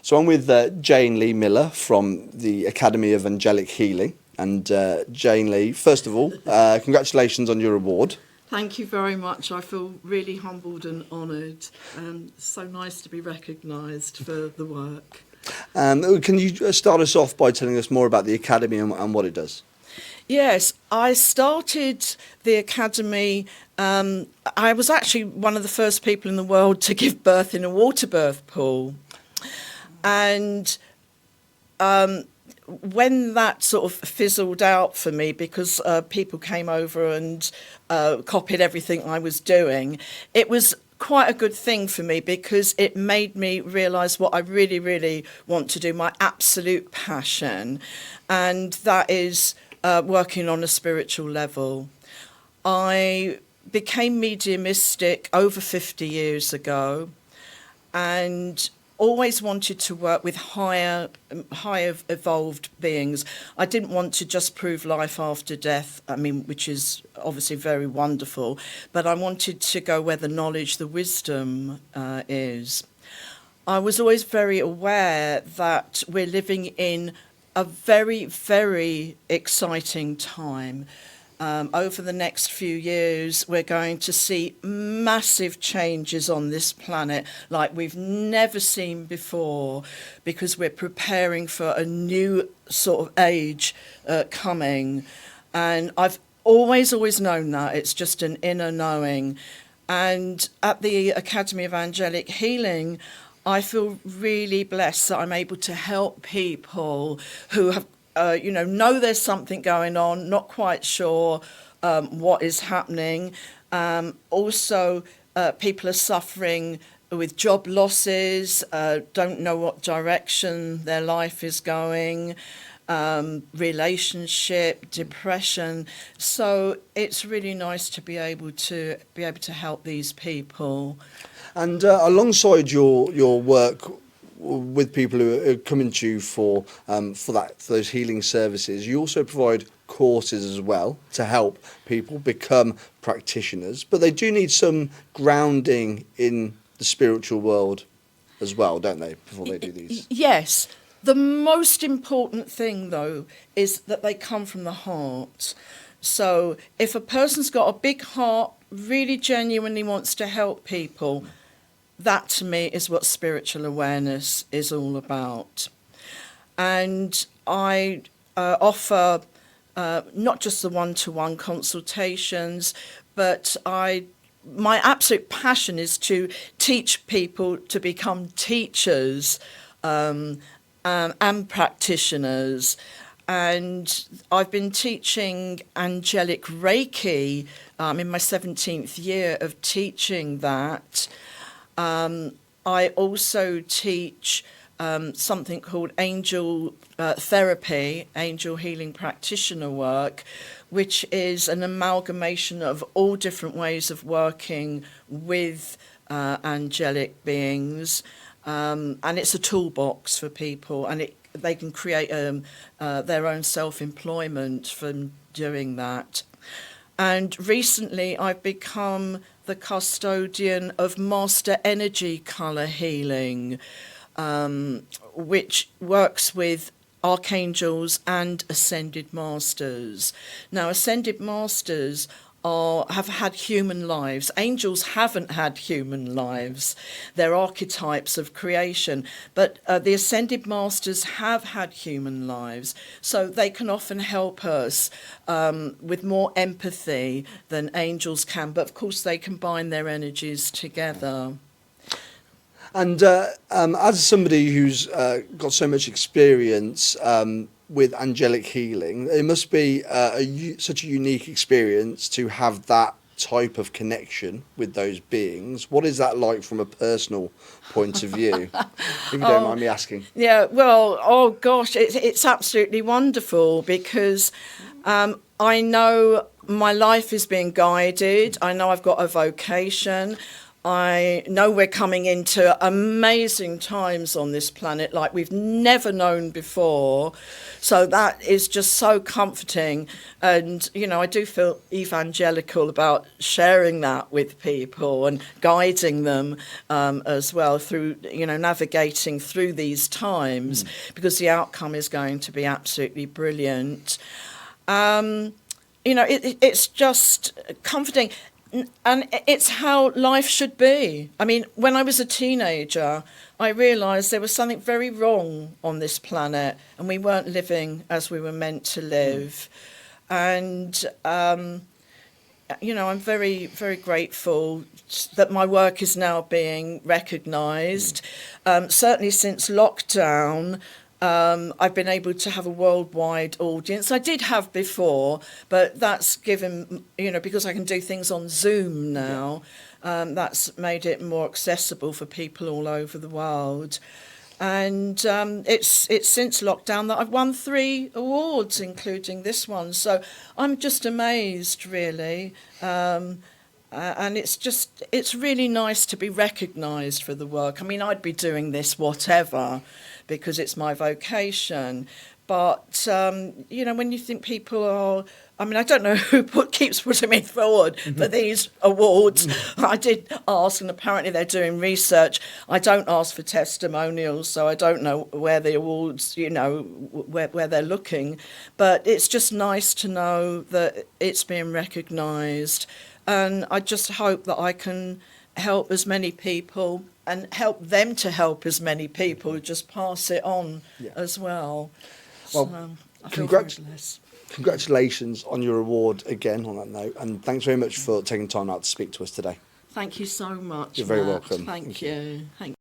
So I'm with Jane Lee Miller from the Academy of Angelic Healing. And Jane Lee, first of all, congratulations on your award. Thank you very much. I feel really humbled and honoured. So nice to be recognised for the work. Can you start us off by telling us more about the Academy and what it does? Yes, I started the Academy. I was actually one of the first people in the world to give birth in a water birth pool. And when that sort of fizzled out for me, because people came over and copied everything I was doing, it was quite a good thing for me because it made me realise what I really, really want to do, my absolute passion, and that is working on a spiritual level. I became mediumistic over 50 years ago and always wanted to work with higher evolved beings. I didn't want to just prove life after death, which is obviously very wonderful, but I wanted to go where the knowledge, the wisdom is. I was always very aware that we're living in a very, very exciting time. Over the next few years, we're going to see massive changes on this planet like we've never seen before, because we're preparing for a new sort of age coming. And I've always known that. It's just an inner knowing. And at the Academy of Angelic Healing, I feel really blessed that I'm able to help people who have know there's something going on, not quite sure what is happening. Also, people are suffering with job losses, don't know what direction their life is going, relationship, depression. So it's really nice to be able to help these people. And alongside your work with people who are coming to you for those healing services, you also provide courses as well to help people become practitioners, but they do need some grounding in the spiritual world as well, don't they, before they do these? Yes. The most important thing, though, is that they come from the heart. So if a person's got a big heart, really genuinely wants to help people, that to me is what spiritual awareness is all about. And I offer not just the one-to-one consultations, but my absolute passion is to teach people to become teachers and practitioners. And I've been teaching angelic Reiki. In my 17th year of teaching that. I also teach something called angel therapy, angel healing practitioner work, which is an amalgamation of all different ways of working with angelic beings. And it's a toolbox for people, and they can create their own self-employment from doing that. And recently I've become the custodian of Master Energy Colour Healing, which works with archangels and ascended masters. Now, ascended masters have had human lives. Angels haven't had human lives. They're archetypes of creation. But the ascended masters have had human lives. So they can often help us with more empathy than angels can. But of course, they combine their energies together. And as somebody who's got so much experience with angelic healing, it must be such a unique experience to have that type of connection with those beings. What is that like from a personal point of view, if you don't mind me asking? Yeah, well, oh gosh, it's absolutely wonderful because I know my life is being guided. I know I've got a vocation. I know we're coming into amazing times on this planet like we've never known before. So that is just so comforting. And, you know, I do feel evangelical about sharing that with people and guiding them as well through, you know, navigating through these times, because the outcome is going to be absolutely brilliant. You know, it's just comforting. And it's how life should be. I mean, when I was a teenager, I realised there was something very wrong on this planet, and we weren't living as we were meant to live. And, you know, I'm very, very grateful that my work is now being recognised. Certainly since lockdown, I've been able to have a worldwide audience. I did have before, but that's given, you know, because I can do things on Zoom now, that's made it more accessible for people all over the world. And it's since lockdown that I've won 3 awards, including this one. So I'm just amazed, really. And it's really nice to be recognised for the work. I mean, I'd be doing this whatever, because it's my vocation. But, you know, when you think people are, I mean, I don't know who keeps putting me forward for these awards. I did ask, and apparently they're doing research. I don't ask for testimonials, so I don't know where the awards, you know, where they're looking. But it's just nice to know that it's being recognised. And I just hope that I can help as many people and help them to help as many people, just pass it on as well. Well, So, I feel very blessed. Congratulations on your award again on that note, and thanks very much for taking time out to speak to us today. Thank you so much. You're very Matt. welcome. Thank you. Thank